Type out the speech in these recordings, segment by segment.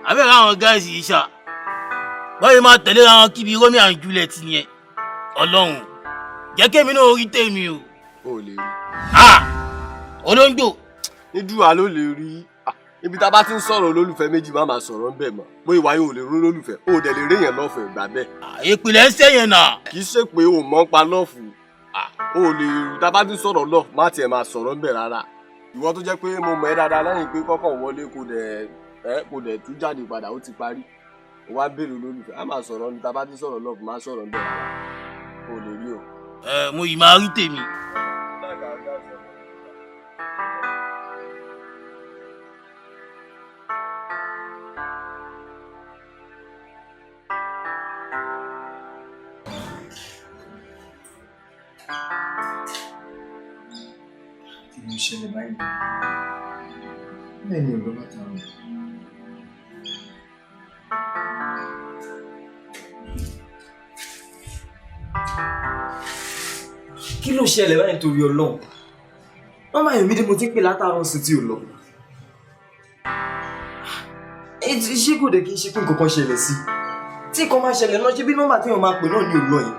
Àbẹ̀ láwọn guys yìí ṣá. Báyìí máa tẹ̀lé àwọn kíbi Romeo and Juliet yẹn. Ọlọ́run. Jẹ́ kémi náà orí tèmi o. O lè rí. Olóńgbò. Nídùúwà ló lè rí. Ibi tá a bá ti ń sọ̀rọ̀ olólùfẹ́ méjì má máa sọ̀rọ̀ ń bẹ̀ mọ́. Bó ìwà yóò lè rú olólùfẹ́, o dẹ̀ lè rí èèyàn lọ́fẹ̀ẹ́ gbà bẹ́ẹ̀. Ìpìlẹ̀ ń sẹ́yìn náà. Kì í ṣe pé o mọ̀ ń pa lọ́ọ̀fù. O lè tá a bá ti ń sọ̀rọ̀ lọ́ọ̀fù má tiẹ̀ máa sọ̀rọ̀ ń bẹ̀ rárá. Ìwọ tó jẹ́ pé mo mọ̀ ẹ́ dáadáa lẹ́yìn pé kọ́kọ́ wọlé kò dẹ̀ tún jáde padà ó ti parí. O wá béèrè olólùfẹ́, a máa sọ̀rọ̀ ní tá a bá ti sọ̀rọ̀ lọ́ọ̀fù má sọ̀rọ̀ ń bẹ̀ rárá. O lè rí o. Mo yìí máa rí tèmi. Ṣẹlẹ̀ báyìí bẹ́ẹ̀ ni ọ̀rọ̀ bá ta wọn. Kí ló ṣẹlẹ̀ báyìí torí Ọlọ́run? Wọ́n máa yọ̀ mí dé mo ti ń pè látàárọ̀ sí tí ò lọ. Ṣé kò dé kí n ṣe pé nǹkan kan ṣẹlẹ̀ sí? Tí nǹkan máa ṣẹlẹ̀ náà ṣe bí nọ́mbà tí wọ́n máa pè náà ní òun lọ yẹn.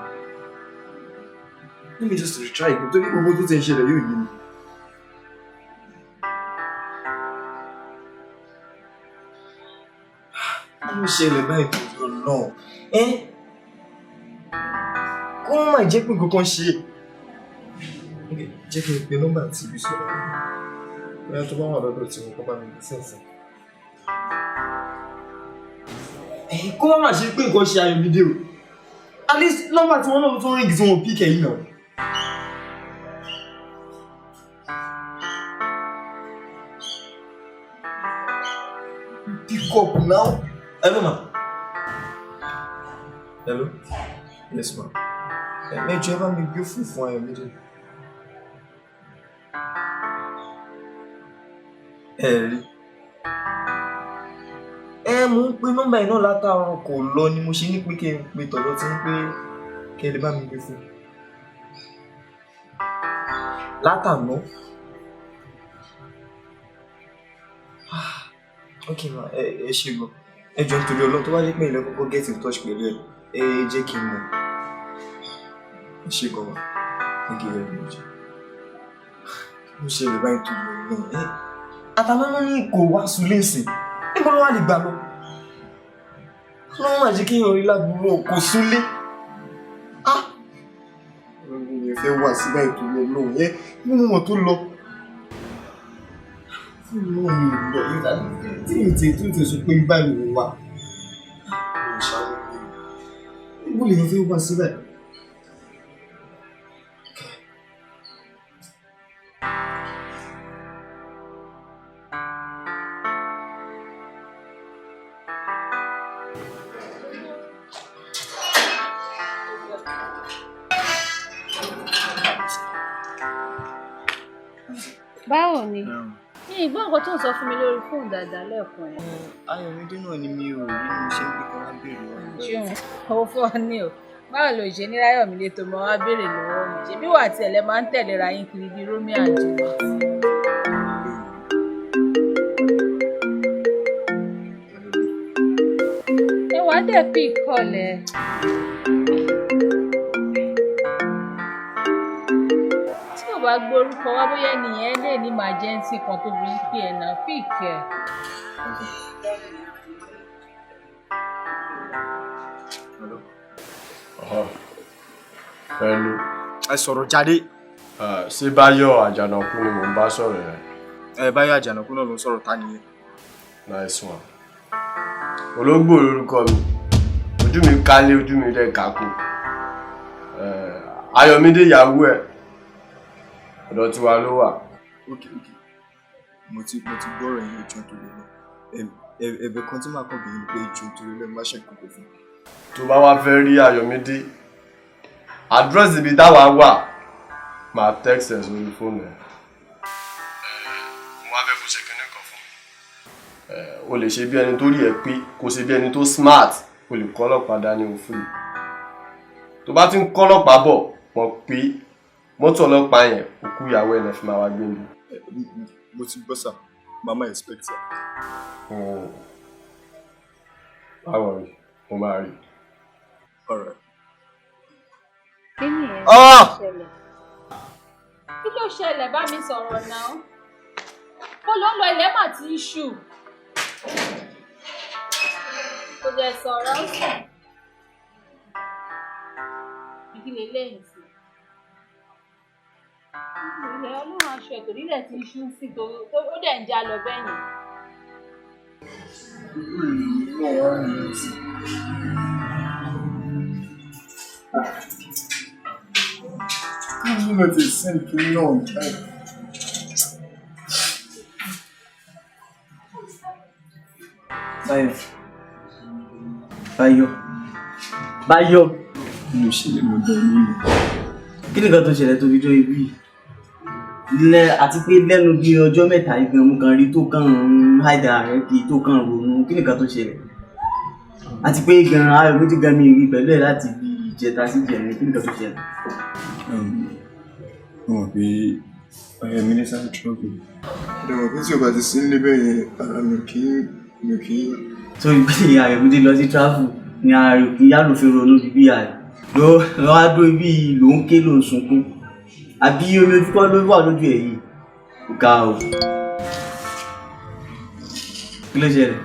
Let me just retry it torí gbogbo tó ti ń ṣẹlẹ̀ yóò yé mi. Kí ló ṣẹlẹ̀ báyìí tó lọ náà? Kó má jẹ́ pé nǹkan kan ṣe. Jẹ́ kí n pe nọ́mbà tí ibi sọ̀rọ̀ rẹ̀. Bóyá tó bá wà lọ́dọ̀ tí wọ́n kọ́ bá mi ní sẹ́ǹsì. Kó má ṣe pé nǹkan ṣe ayọ̀ fídíò. At least nọ́mbà tí wọ́n náà tó ríngì tí wọ́n píkẹ̀ yìí náà. Pick up now. Hello, ma. Hello? Yes, ma. Make sure you be beautiful for you, immediately. Mo ń pe nọ́mbà iná látàárọ̀ kò lọ ni mo ṣe ní pé kí n pe tọ̀dọ̀ tí ń pé kí ẹ lè bá mi gbé fún. Látàná. Okay, ma. Ẹ ṣe gan. Ẹ jọ̀ọ́ nítorí Ọlọ́run tó bá jẹ́ pé ilẹ̀ kọ́kọ́ get in touch pẹ̀lú ẹ jẹ́ kí n mọ̀. Ẹ ṣe gan wa. Thank you very much. Mo ṣe lè báyìí tó lọ náà. Àtàná ní kò wá sulé ńsìn. Níbo ló wà lè gbà lọ? Lọ́wọ́ máa jẹ́ kí èèyàn rí lágbóró kò súnlé. Ọlọ́run yẹn fẹ́ wà sí báyìí tó lọ lóhùn yẹn bí mo mọ̀ tó lọ. Fún mi ò lọ tí èyí tí sọ pé báyìí ló wà. Mo ṣàlọ́ pé níbo lèèyàn fẹ́ wà sí báyìí. Báwo ni? Ní ìgbọ́n nǹkan tó ń sọ fún mi lórí fóònù dáadáa lẹ́ẹ̀kan ẹ̀. Ayọ̀mídé náà ni mi ò rí mo ṣe ń pè kí wọ́n béèrè wọn. Jùn, owó fún ọ ní o. Báwo lo ṣe ní Ráyọ̀mídé tó mọ wá béèrè lọ́wọ́ mi? Ṣebí wà tí ẹ̀lẹ́ máa ń tẹ̀léra yín kiri bíi Romeo and Juliet. Ẹ wá dẹ̀ pí ìkọlẹ̀. Bá gbórúkọ wá bóyá nìyẹn lè ní emergency kan tó bí pé ẹ̀ náà fíìkì ẹ̀. Hello. Ẹ sọ̀rọ̀ jáde. Ṣé Báyọ̀ Àjànàkú ni mò ń bá sọ̀rọ̀ yẹn? Báyọ̀ Àjànàkú náà ló ń sọ̀rọ̀ ta nìyẹn. Nice one. Ológbò lórúkọ mi. Ojú mi kálé ojú mi dẹ̀ kákò. Ayọ̀mídé ìyàwó ẹ̀. Ọ̀dọ̀ tiwa ló wà. Okay. Mo ti gbọ́rọ̀ yẹn ìjọ tó lè lọ. Ẹ̀bẹ̀ kan tí màá kàn bẹ̀rẹ̀ pé ìjọ tó lè lọ má ṣe kókó fún. Tó bá wá fẹ́ rí Ayọ̀mídé, àdírẹ́sì ibi táwa wà, máa text ẹ̀ sórí fóònù ẹ̀. Mo wá fẹ́ kó ṣe kinní kan fún mi. O lè ṣe bí ẹni tó rí ẹ pé, kó ṣe bí ẹni tó smart, o lè kọ́ ọlọ́pàá dání òfin. Tó bá ti ń kọ́ ọlọ́pàá bọ̀, mọ̀ pé mọ́tò ọlọ́pàá yẹn òkú ìyàwó ẹ̀ lè fi máa wá gbé mi. Mo ti gbọ́ sà. Mama expects it. Oh. Báwo ni? Mo máa rí. Alright. Kí ni ẹ̀ ṣẹlẹ̀? Kí ló ṣẹlẹ̀ bá mi sọ̀rọ̀ náà? Kó ló ń lọ ilẹ̀ mà tí ń ṣù. Kò jẹ́ sọ̀rọ̀ sí. Kí lè léyìn sí? Ilẹ̀ ọlọ́run aṣọ ètò nílẹ̀ tí ń ṣú sí tó ó dẹ̀ ń já lọ bẹ́yìn. You know they send to me on time. Báyọ̀. Mo ṣe lè mọ bẹ́ẹ̀ nínú. Kí ni nǹkan tó ṣẹlẹ̀ tó fi jó ibi? Àti pé lẹ́nu bí ọjọ́ mẹ́ta ìgbọ̀n mú kan rí tó kàn ń háìdá rẹ̀ kí tó kàn ronú. Kí ni nǹkan tó ṣẹlẹ̀? Àti pé gan-an ayọ̀ méjì gan mi rí pẹ̀lú ẹ̀ láti bí ìjẹta sí ìjẹrin. Kí ni nǹkan tó ṣẹlẹ̀? Mo mọ̀ pé ọ̀rẹ́ mi ní sáà trọ́bù. Ìdàgbà pé tí o bá ti sí nílé bẹ́ẹ̀ yẹn, ara mi kì í. So ìgbé ayọ̀ méjì lọ sí travel ni ayọ̀ kì í yálò fi ronú bíbí ayọ̀. Lọ́ wá dó ibi ló ń ké ló ń sunkún. Àbí omi ojú kọ́ ló wà lójú ẹ̀ yìí? Kò ga o. Kí ló ṣẹlẹ̀?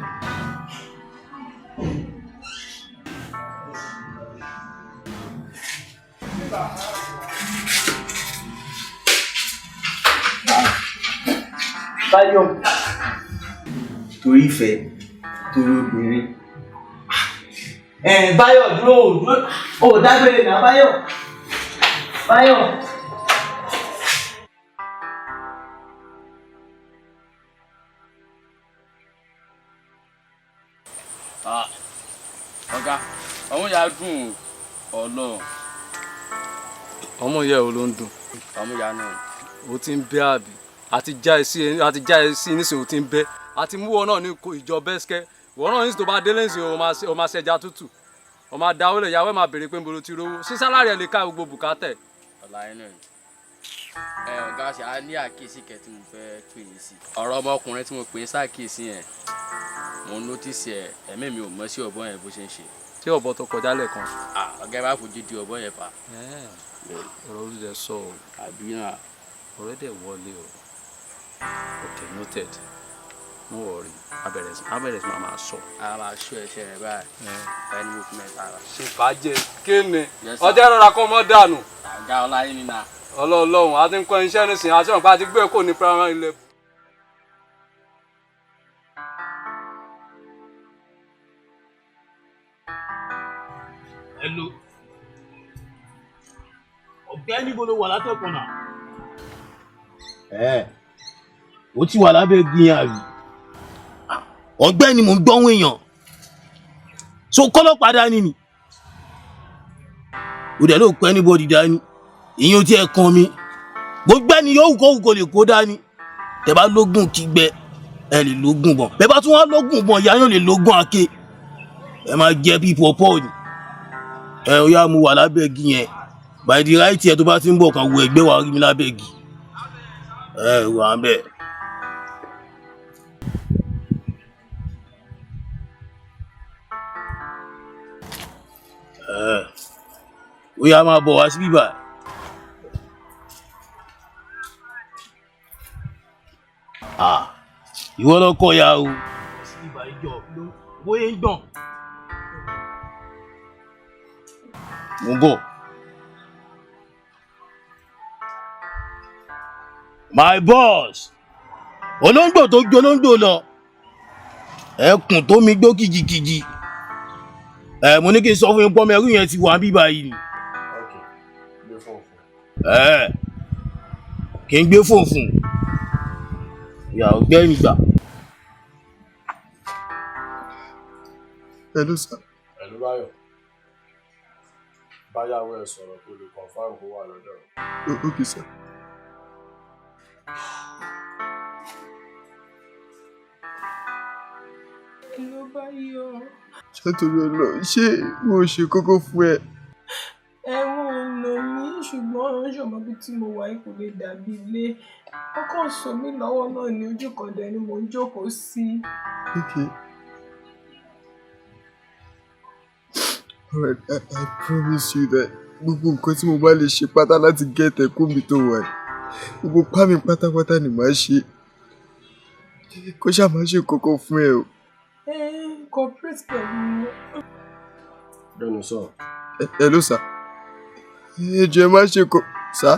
Báyọ̀. Torí ìfẹ́, torí obìnrin. Báyọ̀ dúró. Ó dágbére náà Báyọ̀. Báyọ̀. Ọ̀gá, ọmọ ìyá dùn Ọlọ́run. Ọmọ ìyá ò ló ń dùn. Ọmọ ìyá náà. Ó ti ń bẹ́ àbí? Àti já ẹ sí nísìnyí ó ti ń bẹ́. Àti mú wọn náà ní ìjọ bẹ́sikẹ́. Wọ́n náà ní tó bá délé nísìnyí ó máa ṣẹja tútù. Ó máa dáwọ́ lẹ̀ yàwó ẹ̀ máa béèrè pé níbo ló ti rówó. Sí sálárì ẹ̀ lè ká gbogbo bùkátẹ̀. Ọ̀la yẹn náà. Ọ̀gá ṣe a ní àkíyèsí kẹ́ tí mo fẹ́ pè yín sí. Ọ̀rọ̀ ọmọkùnrin tí mo pè é sákìyèsí yẹn, mo notice ẹ̀mí mi ò mọ̀ sí ọ̀bọ yẹn bó ṣe ń ṣe. Tí ọ̀bọ tó kọjá lẹ́ẹ̀kan. Ọ̀gá bá fojú di ọ̀bọ yẹn fa. Ọ̀rọ̀ orí rẹ̀ sọ o. Àbí náà. Ọ̀rẹ́ dẹ̀ wọlé o. Okay, noted. No worry. Abẹ̀rẹ̀ sí máa sọ. A máa ṣọ́ ẹ̀ṣẹ̀ rẹ̀ báyìí. Ẹni mo fi mẹ́ta rà. Ṣe fàájẹ kéne. Ọjọ́ ìrora kan mọ́ dànù. Àga ọlá yín nínú. Ọlọ́run a ti ń kọ́ iṣẹ́ nísìnyí àti ọ̀pá àti gbé kò ní primary level. Hello. Ọ̀gbẹ́ni bolo wà látọ̀kọ̀ náà. Ó ti wà lábẹ́ gbìyàn àbí. Ọ̀gbẹ́ni mò ń gbọ́hún èèyàn. So kọ́lọ́pàá dání ni. Ó dẹ̀ ló pẹ́ anybody dání. Ìyẹn ò tiẹ̀ kan mi. Gbogbo ẹni yóò kó lè kó dání. Tẹ́ bá lógún kígbẹ, ẹ lè lógún bọ̀n. Bẹ́ẹ̀ bá tún wá lógún bọ̀n, ìyá yóò lè lógún àké. Ẹ máa jẹ bí pọ̀pọ̀ ni. Ó yá mo wà lábẹ́ igi yẹn. By the right here tó bá ti ń bọ̀ kan wo ẹgbẹ́ wa rí mi lábẹ́ igi. Wà ń bẹ̀. Ó yá máa bọ̀ wá sí bíbá. Ìwọ lọ́kọ̀ ya o. Sí bíbá ìjọ bóyá ń gbọ̀n. Mo ń bọ̀. My boss. Olóńgbò tó gbé olóńgbò lọ. Ẹkùn tó mi gbó kìjikìji. Mo ní kí n sọ fún yín pọ́n mẹ́rù yẹn ti wà bíbá yìí ni. Kí n gbé fóònù fún un. Ìyá ọ̀gbẹ́ni gbà. Hello sir. Hello Báyọ̀. Báyàwó ẹ̀ sọ̀rọ̀ kó lè confirm kó wà lọ́dọ̀ rẹ̀. Okay sir. Kí ló bá yọ? Ṣé torí ọlọ ṣé mo ṣe kókó fún ẹ? Ẹ̀wọ̀n ò lò mí ṣùgbọ́n ṣọmọ bí tí mo wà yìí kò lè dàbí ilé. Ọkọ sọ mí lọ́wọ́ náà ní ojú kan dẹ̀ ni mò ń jókòó sí. Okay. Alright, I promise you that gbogbo nǹkan tí mo bá lè ṣe pátá láti get ẹ̀kọ́ mi tó wà yìí, gbogbo pá mi pátápátá ni màá ṣe. Kó ṣáà máa ṣe kókó fún ẹ o. Corporate pẹ̀lú. Bẹ́ẹ̀ni sọ. Hello sir. Ẹ jọ̀ọ́ ẹ má ṣe kó sir.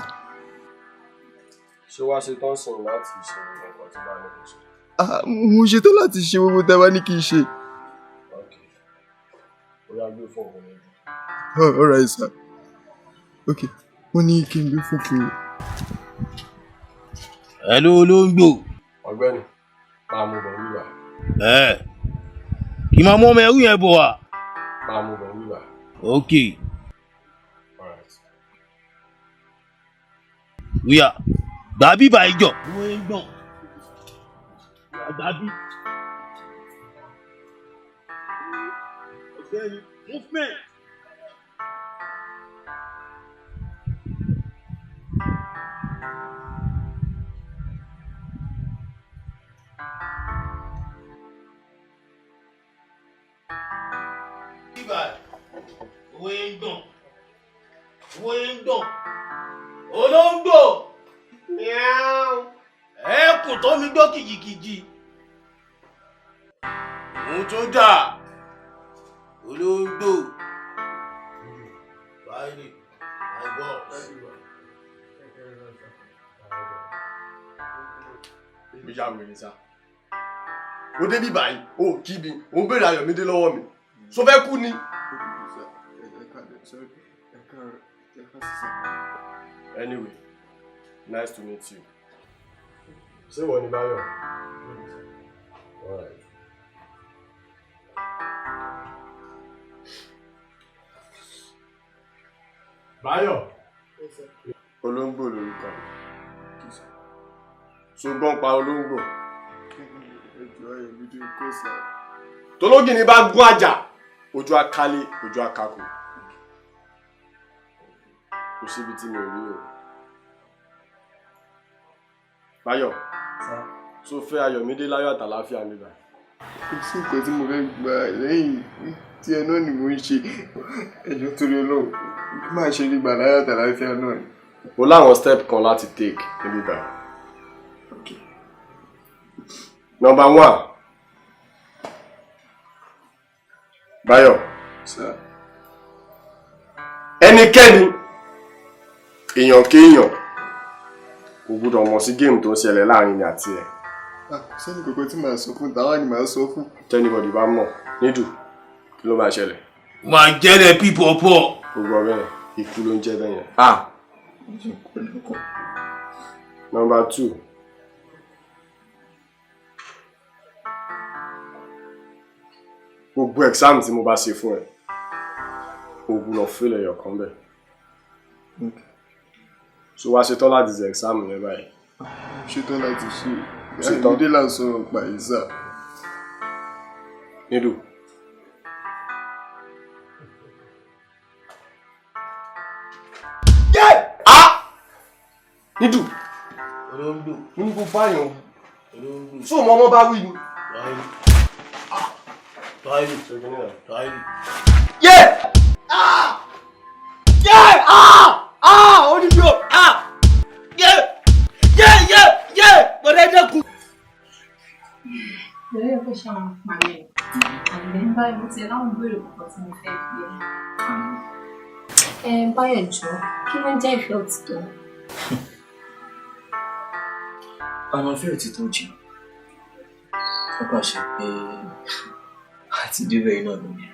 Ṣé wàá ṣe tán sìn láti ṣe nǹkan tí bá ní kò ṣe? Mo ṣetán láti ṣe gbogbo tá a bá ní kí n ṣe. Okay. Ó yá gbé fún òun níbi. All right sir. Okay. Wọ́n ní kí n gbé fún kí n. Hello olóńgbò. Ọ̀gbẹ́ni, máa mú bọ̀ wíwà. Kì máa mú ọmọ ẹrú yẹn bọ̀ wá. Máa mú bọ̀ wíwà. Okay. All right. Wíyà, gbàbí bàyí jọ. Mo ń gbọ̀n. Gbàbí. Ọ̀gbẹ́ni, movement. Olóńgbò ẹkùn tó mi gbọ́ kìjìkìjì òun tó dà olóńgbò báyìí àgbọ̀. Ìyá wèrè sá. Ó dé bí báyìí, ó kí mi, ó ń béèrè Ayọ̀mídé lọ́wọ́ mi. Ṣó fẹ́ kú ni? Anyway, nice to meet you. Ṣé wọ́n ní Báyọ̀? All right. Báyọ̀. Olóńgbò lórúkọ mi. Ṣùgbọ́n pa olóńgbò. Tológìní bá gún àjà, ojú akálé, ojú akákò. Kò síbi tí mi ò rí o. Báyọ̀, ṣó fẹ́ Ayọ̀mídé láyọ̀ àtàláfíà mi báyìí? Kò sí nǹkan tí mo fẹ́ gbà lẹ́yìn tí ẹ náà ni mo ń ṣe. Ẹjọ́ torí Ọlọ́run, kí máa ṣe nígbà láyọ̀ àtàláfíà náà ni. Mo láwọn step kan láti take níbí báyìí. Number 1. Báyọ̀. Sir. Ẹnikẹ́ni èèyàn kéèyàn kò gbọdọ̀ mọ̀ sí géèmù tó ń ṣẹlẹ̀ láàrin mi àti ẹ̀. Sẹ́ni kòkó tí màá sọ fún tàwa ni màá sọ fún. Tẹ́nibọ̀dì bá mọ̀ nídù kí ló máa ṣẹlẹ̀? Máa jẹ́lẹ̀ pípọ̀ pọ̀. Gbogbo ọ̀rẹ́ ikú ló ń jẹ́ bẹ́yẹn. Number 2. Gbogbo exam tí mo bá ṣe fún ẹ, o gbọ́dọ̀ fail ẹyọ kan bẹ́ẹ̀. So wá ṣetán láti ṣe exam yẹn báyìí. Ṣetán láti ṣe. Ayọ̀mídé là ń sọ̀rọ̀ pa ìsà. Nídù. Nídù. Olóńgbò. Mo ní kó báyọ̀. Ṣé o mọ ọmọ bá wí ni? Táìlì. Oníbi o. Bọ̀dé dẹ́kun. Lórí ẹ̀kọ́ ṣe àwọn àpàlẹ̀ àgbẹ̀ ń báyìí tí ẹ láwọn béèrè púpọ̀ tí mo fẹ́ fi ẹ. Báyọ̀ jọ, kí ló ń jẹ́ ìfẹ́ òtítọ́? Àwọn ìfẹ́ òtítọ́ jù. Ó kàn ṣe pé àti débẹ̀ iná ló ní.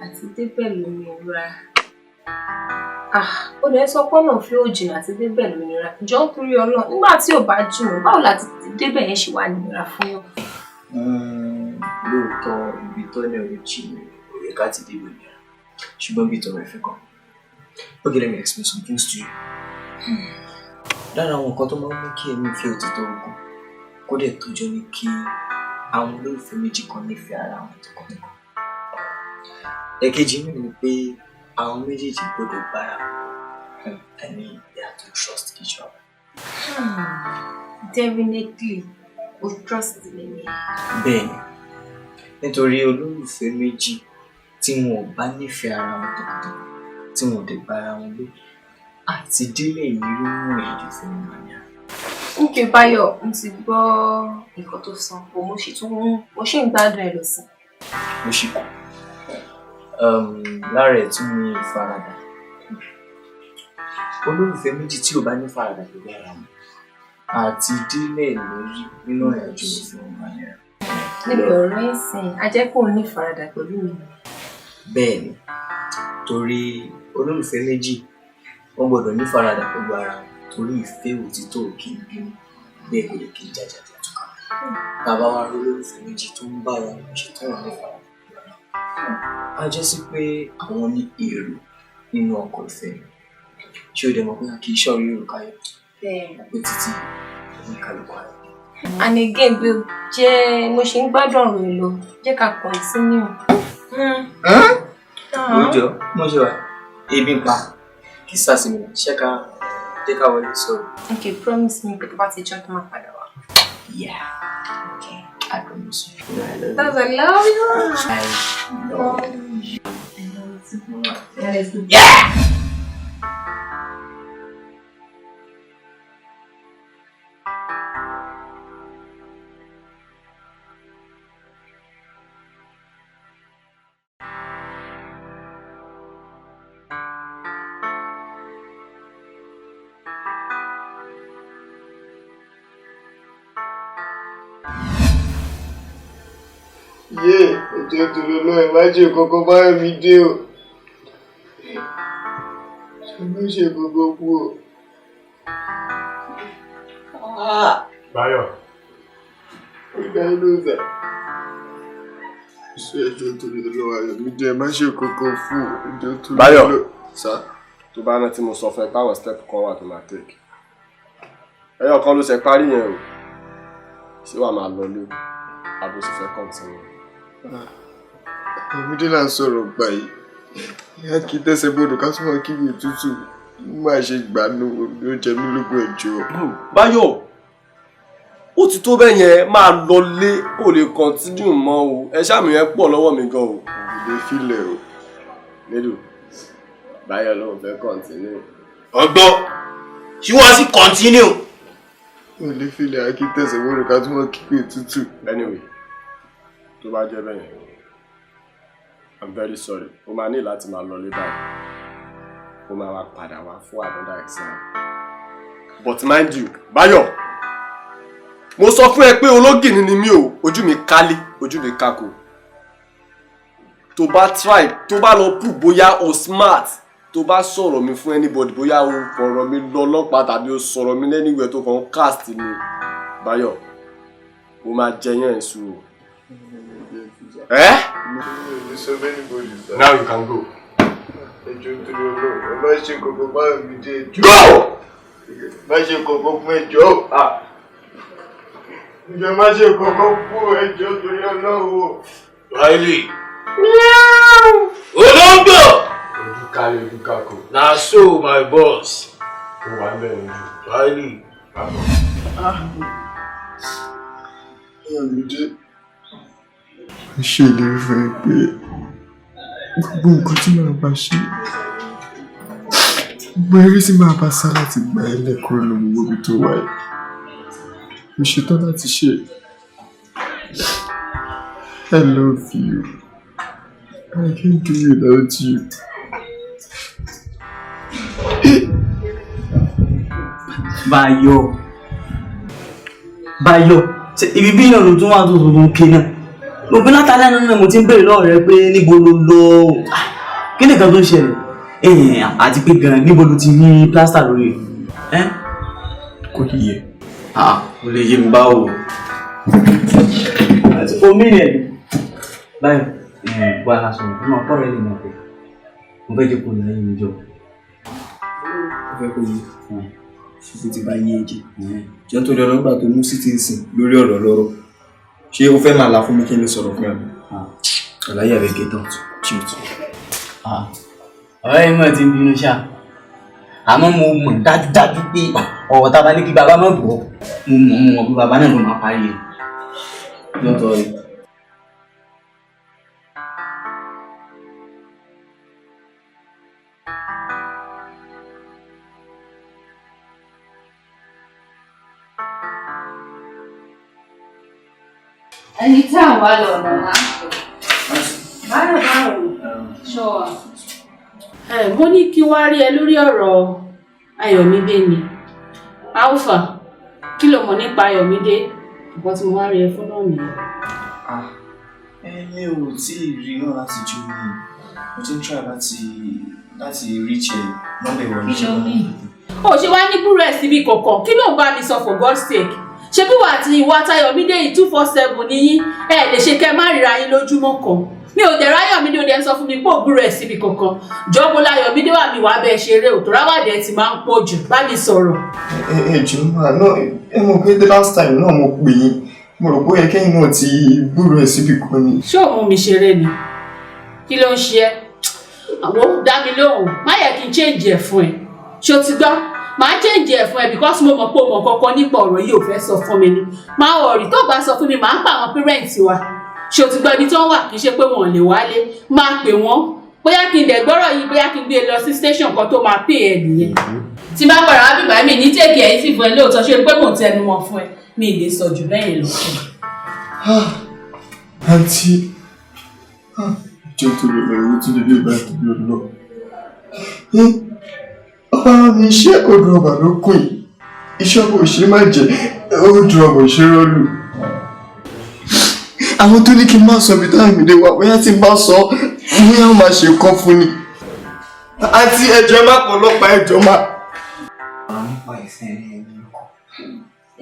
Àti débẹ̀ ló ní ìrora. Ó lè sọ pé ọ̀nà fi òjì àti débẹ̀ ló nira. Jọ ń torí Ọlọ́run nígbà tí ò bá jùmọ̀ báwo láti débẹ̀ yẹn ṣe wà nira fún yàn. Lóòótọ́ ibi tó ní orí jì ní òye ká ti débẹ̀ nira. Ṣùgbọ́n bí tọrọ ìfẹ́ kan. Okay, let me explain some things to you. Lára àwọn nǹkan tó máa ń mú kí ẹ̀mí ìfẹ́ òtítọ́ ogun kó dẹ̀ tọ́jọ́ ní kí àwọn olólùfẹ́ méjì kan nífẹ̀ẹ́ ara wọn tọkàntọkàn. Ẹ̀kejì nínú ni pé àwọn méjèèjì gbọ́dọ̀ bára I mean, they have to trust each other. Definitely, we trust me. Bẹ́ẹ̀ni, nítorí olólùfẹ́ méjì tí wọn ò bá nífẹ̀ẹ́ ara wọn tọkàntọkàn tí wọn ò dé bá ara wọn lò àti délé ìrírí wọn èdè fún wọn ni. Okay, Báyọ̀, mo ti gbọ́ nǹkan tó sọ pé mo ṣì ń gbádùn ẹ lọ sí. Mo ṣì kù. Lára ẹ̀ tún ní ìfaradà. Olólùfẹ́ méjì tí ò bá ní ìfaradà pẹ̀lú ara wọn àti délé ìrírí nínú ìrìnàjò fún wọn ni. Níbi ọ̀rọ̀ ẹ̀sìn, a jẹ́ kó o ní ìfaradà pẹ̀lú mi. Bẹ́ẹ̀ni, torí olólùfẹ́ méjì wọ́n gbọ́dọ̀ ní ìfaradà pẹ̀lú ara wọn torí ìfẹ́ òtítọ́ òkè ìbínú bẹ́ẹ̀ kò lè kí n jájà tó túká. Tàbá wa rí olólùfẹ́ méjì tó ń bá ara wọn ṣe tó wọn ní ìfaradà pẹ̀lú ara wọn. A jẹ́ sí pé àwọn ní èrò nínú ọkọ̀ ìfẹ́. Ṣé o dẹ̀ mọ̀ pé a kì í ṣọ̀rí èrò káyọ̀? Pé títí ní kálukú ayọ̀. And again, bí o jẹ́ mo ṣe ń gbádùn ọ̀rọ̀ ẹ lọ, jẹ́ ká continue. Lójọ́, mo ṣe wà, ebi ń pa, kí sàṣìmì ṣe ká jẹ́ ká wọlé sọ̀rọ̀. Okay, promise me pé tó bá ti jọ́ tó máa padà wá. Yeah. Okay. I promise you. That's I love you. I love you. That is good. Yeah! Ẹjọ́ torí Ọlọ́run má ṣe kọ́kọ́ báyọ̀ mi dé o. Ṣé má ṣe kọ́kọ́ kú o? Báyọ̀. Ìgbà inú ìgbà. Ṣé ẹjọ́ torí Ọlọ́run ayọ̀ mi dé má ṣe kọ́kọ́ fún ẹjọ́ torí Ọlọ́run. Báyọ̀. Sá. Tó bá rántí mo sọ fún ẹ páwọn step kan wà tó máa take. Ẹyọ kan ló ṣe parí yẹn o. Ṣé wàá máa lọ lé àbò sì fẹ́ continue? Èmi dé là ń sọ̀rọ̀ gbà yìí. Ìyá kì í tẹ̀sẹ̀ bọ́dọ̀ ká súnmọ́ kí mi tútù. Má ṣe gbàánú ló jẹ mí lógún ẹ̀jọ́. Báyọ̀, ó ti tó bẹ́ẹ̀ yẹn máa lọ lé kó lè continue mọ́ o. Ẹ ṣáàmì yẹn pọ̀ lọ́wọ́ mi gan o. Ìdè filẹ̀ o. Nílùú, Báyọ̀ ló ń fẹ́ continue. Ọgbọ́n, ṣé wọ́n sì continue? Ìdè filẹ̀ kì í tẹ̀sẹ̀ bọ́dọ̀ ká súnmọ́ kí mi tútù. Anyway, tó bá jẹ́ bẹ́ẹ̀ yẹn, I'm very sorry. O máa ní láti máa lọ lé báyìí. O máa wá padà wá fún another exam. But mind you, Báyọ̀, mo sọ fún ẹ pé ológìnní ni mí o, ojú mi kálí, ojú mi kákò. Tó bá try, tó bá lọ prove bóyá o smart, tó bá sọ̀rọ̀ mi fún anybody, bóyá o fọ̀rọ̀ mi lọ ọlọ́pàá tàbí o sọ̀rọ̀ mi anywhere tó kàn cast mi, Báyọ̀, mo máa jẹyàn èso o. Now you can go. Má ṣe kọ́kọ́ bá mi dé ẹjọ́. Go! Má ṣe kọ́kọ́ fún ẹjọ́. Ìjọ má ṣe kọ́kọ́ fún ẹjọ́ torí Ọlọ́run. Riley. Olóńgbò. Ojú kárí ojú kákò. Na so my boss. Ó wà ń bẹ̀rẹ̀ ojú. Riley. Ọ̀rẹ́dẹ́. Mo ṣe ìlérí fún ẹ pé gbogbo nǹkan tí màá bá ṣe, gbogbo eré tí màá bá sá láti gba ẹ lẹ́kọ̀ọ́ lọ gbogbo ibi tó wáyé. Mo ṣetán láti ṣe. I love you. I can't do without you. Báyọ̀, ibi bí náà ló tún wà tó tó ké náà. Mo gbé látàlẹ́ náà mo ti ń béèrè lọ́wọ́ rẹ pé níbo ló lọ. Kí nìkan tó ṣẹlẹ̀? Àti pé gan níbo ló ti rí plaster lórí ẹ̀? Kò lè yẹ. Kò lè yé mi báwo. Àti omi rẹ̀. Báyọ̀, wà á sọ̀rọ̀ fún ọkọ rẹ̀ nínú ọ̀pẹ. Mo fẹ́ jẹ́ kó lè yé mi jọ. Mo fẹ́ kó yé. Ṣùgbọ́n ti bá yé ẹ̀jẹ̀. Jẹ́ tó lọ́rọ́ gbà tó mú sí ti ń sìn lórí ọ̀rọ̀ lọ́rọ̀. Ṣé o fẹ́ máa la fún mi kí n lè sọ̀rọ̀ fún ẹ? Àlàyé rẹ̀ get out. Cheat. Ọ̀rẹ́ mi máa ti ń bínú ṣá. àmọ́ mo mọ̀ dájúdájú pé ọ̀rọ̀ tá a bá ní kí bàbá má gbọ́ mo mọ̀ bí bàbá náà ló máa parí rẹ̀. lọ́tọ̀ rẹ̀. ẹni tí àwọn wá lọ ọ̀nà máa ń pè báyọ̀ ṣọ́wà. Mo ní kí wá rí ẹ lórí ọ̀rọ̀ Ayọ̀mídé ni alpha kí ló mọ̀ nípa Ayọ̀mídé nǹkan tí mo wá rí ẹ fún náà nìyẹn. Mi ò tí ì rí náà láti jó mi mo ti ń try láti reach ẹ nọ́mbẹ̀ wọ̀ ní ṣẹ́wọ́n. ó ṣe wá ní búrú ẹ̀ síbi kọ̀ọ̀kan kí ló ń bá mi sọ for God's sake ṣé bí wà àti ìwà Ayọ̀mídé yìí 247 níyín ẹ lè ṣe kẹ́ má ríra yín lójúmọ́ kan mi ò dẹ̀rọ Ayọ̀mídé ò dẹ̀ ń sọ fún mi pé òbúrò ẹ̀ síbi kankan jọ́bó Ayọ̀mídé wà mí wàá bẹ́ẹ̀ ṣeré òtòráwàdẹ̀ ti máa ń pọ̀ jù bá mi sọ̀rọ̀. Jù máa náà ẹ mọ̀ pé the last time náà mo pè yín mo rò pé kẹ́yìn náà ti búrò ẹ̀ síbi kan ni. ṣé òun mi ṣeré ni kí ló ń ṣe ẹ́ àwọn dá mi lóhùn má yẹ kí n change ẹ̀ fún ẹ ṣó ti gbọ́ màá change ẹ̀ fún ẹ because mo mọ̀ pé o mọ̀ kankan nípa ọ̀rọ̀ yìí ò fẹ́ sọ fún mi ni máa ọ̀rì tó bá sọ fún mi máa ń pa àwọn parents wa ṣé o ti gbọ́ ibi tí wọ́n wà kì í ṣe pé wọ́n lè wálé máa pè wọ́n bóyá kí n dẹ̀ gbọ́rọ̀ yìí bóyá kí n gbé e lọ sí station kan tó máa pè ẹ́ nìyẹn. tí bá padà wá bíbá mi ní tèkì ẹ̀ sì fún ẹ lóòótọ́ ṣe pé mò ń tẹnu wọn fún ẹ mi ì lè sọ jù bẹ́ẹ̀ lọ. àǹtí ìjọ tó lè lọ owó tó lè lè bá tó lè lọ. mi iṣẹ́ odò ọba ló kùn yìí iṣẹ́ ọkọ̀ òṣèré má jẹ́ odò ọba òṣèré ọlù. àwọn tó ní kí n má sọ ibi táwọn ìmìlẹ̀ wà bóyá tí n bá sọ bóyá wọ́n máa ṣe kọ́ fún ni. àǹtí ẹjọ́ má pọ̀ ọlọ́pàá ẹjọ́ má. àwọn nípa ìfẹ́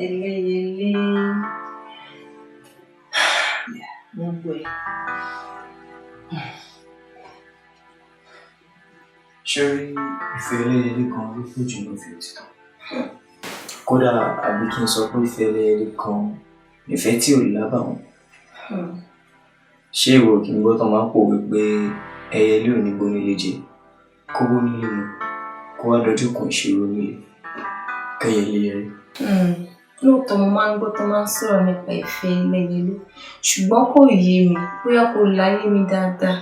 ẹlẹ́yẹlé gbogbo ẹ̀. ṣé rí ìfẹ́ ẹlẹ́yẹlé kan ló fún jù lọ fi òtítọ́ kódà àbí kí n sọ pé ìfẹ́ ẹlẹ́yẹlé kan ìfẹ́ tí ò lábàwọ́n. ṣé ìwọ kì í gbọ́ tán máa ń pòwe pé ẹyẹlé ò ní bónílé jẹ kó bónílé mu kó wá dojú kan ìṣòro nílé kẹyẹlé yẹrí. lóòótọ́ mo máa ń gbọ́ tó máa ń sọ̀rọ̀ nípa ìfẹ́ ẹlẹ́yẹlé ṣùgbọ́n kò yé mi bóyá kò láyé mi dáadáa.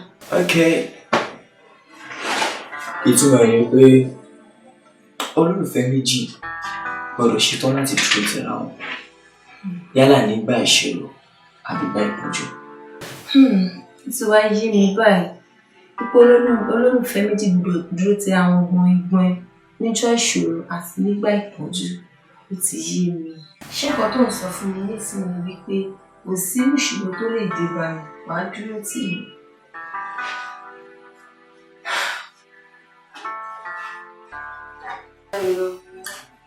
ìtumọ̀ ẹ̀ ni pé olólùfẹ́ méjì gbọ́dọ̀ ṣetán láti dúró tẹ̀ra wọn yálà nígbà ìṣòro àbí bá ìpọ́njú. tí wàá yé mi báyìí pípé olólùfẹ́ méjì gbọ́dọ̀ dúró tẹ àwọn ọgbọ́n igbọ́n ẹ níjọ́ ìṣòro àti nígbà ìpọ́njú ó ti yé mi. ṣé nǹkan tó ń sọ fún mi nísìnyí wípé kò sí ìṣòro tó lè dé bá mi wàá dúró tì mí.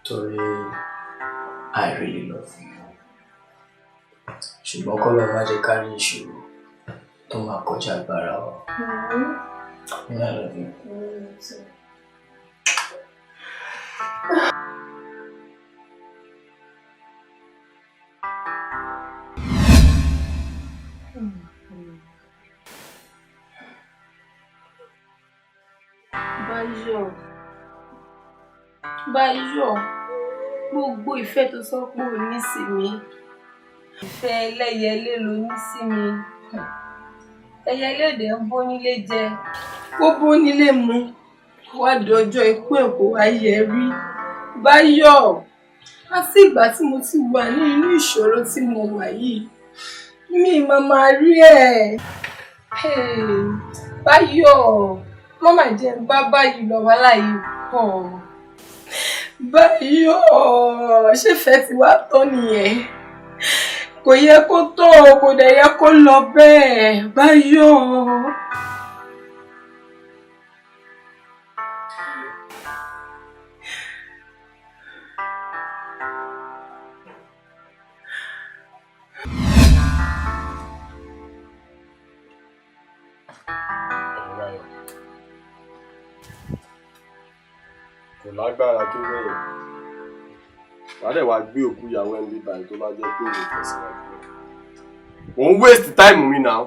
torí I really love you ṣùgbọ́n kọ́ lọ́ọ́ má jẹ́ ká rí ìṣòro tó máa kọjá agbára wa. I love you. Báyọ̀ gbogbo ìfẹ́ tó sọ pé o ní sí mi ìfẹ́ ẹlẹ́yẹlé ló ní sí mi ẹyẹlé òde ń bónílé jẹ kó bónílé mu wá dọjọ́ ikú ẹ̀ kó wá yẹ rí Báyọ̀ àti ìgbà tí mo ti wà ní inú ìṣòro tí mo wà yìí mi màmá rí ẹ̀ Báyọ̀ mọ́mà jẹ́ ń bá báyìí lọ wá láyé pọ̀. Báyọ̀ ṣé fẹ́ ti wá tán nìyẹn kò yẹ kó tó kò dẹ̀ yẹ kó lọ bẹ́ẹ̀ Báyọ̀. kò lágbára tó bẹ̀rẹ̀ wàá dẹ̀ wá gbé òkú ìyàwó ẹni bíbá tó bá jẹ́ pé òun tẹ̀síwájú ò ń waste time mi náà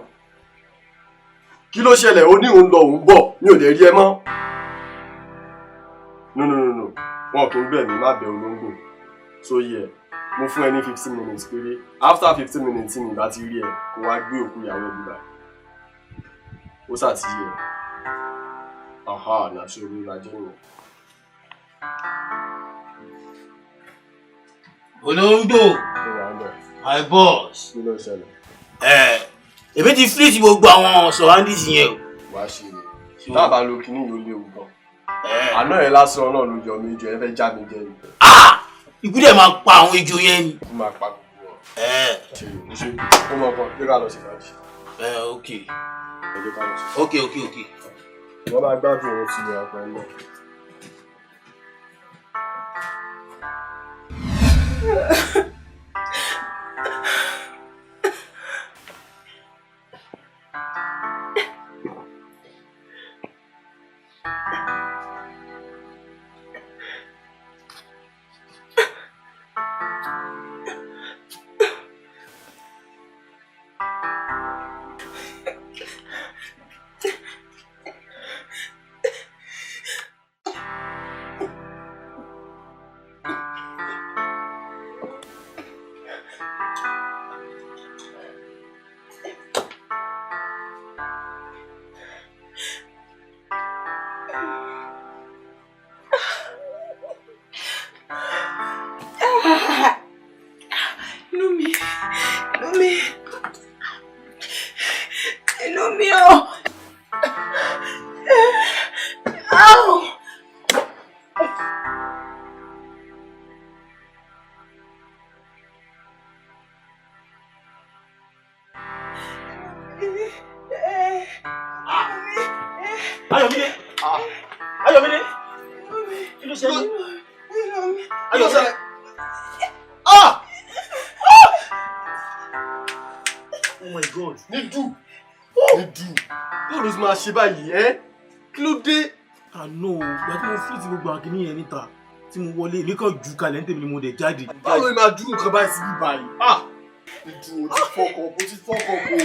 kí ló ṣẹlẹ̀ ó ní òun lọ òun bọ̀ mi ò dẹ̀ rí ẹ mọ́ no wọn kì í bẹ̀ mí má bẹ olóńgbò so yẹ mo fún ẹ ní 15 minutes péré after 15 minutes tí mi bá ti rí ẹ kó wá gbé òkú ìyàwó ẹ bíbá ó ṣàtìyẹ aha nàṣẹ orí ìlàjẹ yẹn. olóńgbò my boss. kí ló ṣẹlẹ̀. èmi ti fleet gbogbo àwọn surroundings yẹn o. wàá ṣe é dábàá lo kíní yóò léwu gan. àná ẹ lásán náà ló jọ mí jọ ẹ fẹ́ já mi jẹ ni. ikú dẹ̀ máa pa àwọn ejò yẹn ni. ó máa pa gbogbo wọn. ṣe ó mọ kan jẹ́ ká lọ sí fàájì. ok. ẹ jẹ́ ká lọ sí. ok. wọ́n máa gbádùn ohun tí mo rà pẹ̀lú náà. Ayọ̀mídé kí ló ṣe yín? Ayọ̀mídé oh my god Nídù báwo ló ti máa ṣe báyìí kí ló dé. àná ìgbà tí mo fleet gbogbo àkíní yẹn níta tí mo wọlé èmi kan jù kalẹ̀ ní tèmi ni mo dẹ̀ jáde. báwo ni máa dúró nǹkan báyìí síbí báyìí. Nídù o ti fọkàn bò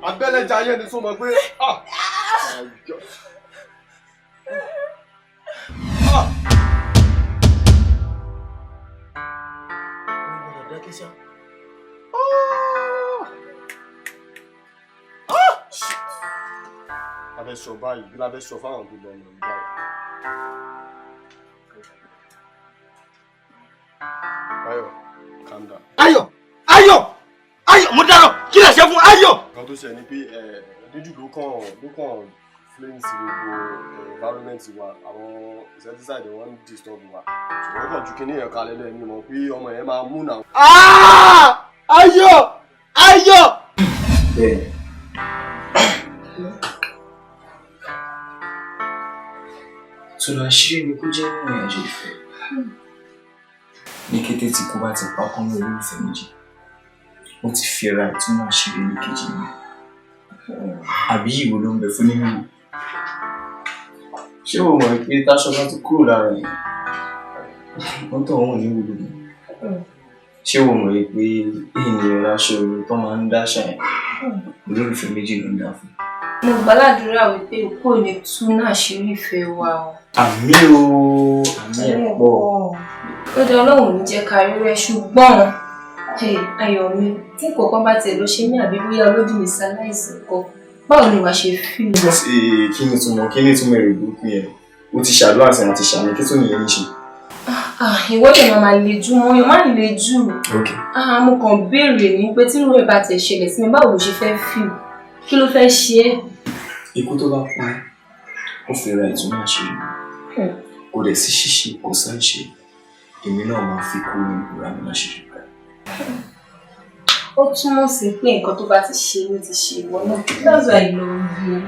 abẹ́lẹ́jà yẹn ni tó mọ̀ pé lábẹ́ sọ báyìí bí lábẹ́ sọ fáwọn tó lọ ọ̀nà ìgbà Ayọ̀ calm down. Ayọ̀ mo dárò kí lè ṣe fún Ayọ̀. nǹkan tó ṣe ni pé dídù ló kàn flames gbogbo environment wa àwọn insecticide wọn ń disturb wa ṣùgbọ́n kàn ju kíní yẹn kalẹ̀ lẹ́yìn mọ̀ pé ọmọ yẹn máa mú náà. Ayọ̀. bẹ́ẹ̀ tùlọ̀ àṣírí ni kó jẹ́ ìrìn àjò ìfẹ́ ní kété tí kò bá ti pa ọkàn lórí ìfẹ́ méjì ó ti fi ra ìtumọ̀ àṣírí ní kejì mi àbí ìwò ló ń bẹ fún nínú ṣé o mọ̀ pé táṣọ bá ti kúrò lára ẹ̀ wọ́n tó wọ́n ní wúlò ní ṣé o mọ̀ pé èèyàn aṣọ tó máa ń dáṣà ẹ̀ olólùfẹ́ méjì ló ń dá fún. mo gbàládùúrà wípé kò ní tú náà àṣírí ìfẹ́ wa o. àmì o àmì ẹ̀ pọ̀. ó dé ọlọ́run ní jẹ́ ká rí rẹ ṣùgbọ́n ayọ̀ mi tí kọ̀ọ̀kan bá tiẹ̀ lọ ṣe ní àbí bóyá olódì mi ṣaláìsí kọ báwo ni wàá ṣe fi mi. kí ni túmọ̀ èrè burúkú yẹn o ti ṣàdúrà sí àti ṣàmì kí tó nìyẹn ní ṣe. ìwọ́dẹ̀ máa le jù mọ́ yẹn má le jù. mo kàn béèrè ní pé tí irú ẹ̀ bá tiẹ̀ ṣẹlẹ̀ sí mi báwo ló ṣe fẹ́ fi kí ló fẹ́ ṣe é. ikú tó bá pa ó fi ra ìtumọ̀ àṣírí kò dẹ̀ sí ṣíṣe kò sáìṣe èmi náà máa fi kú ní ìbúra mi láṣírí rẹ̀. ó túmọ̀ sí pé nǹkan tó bá ti ṣe ló ti ṣe ìwọ náà that's why I love you.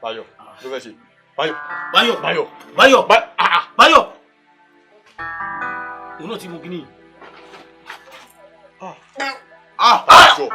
Báyọ̀ ló fẹ́ ṣe Báyọ̀ òun náà ti mú kíní. Báyọ̀.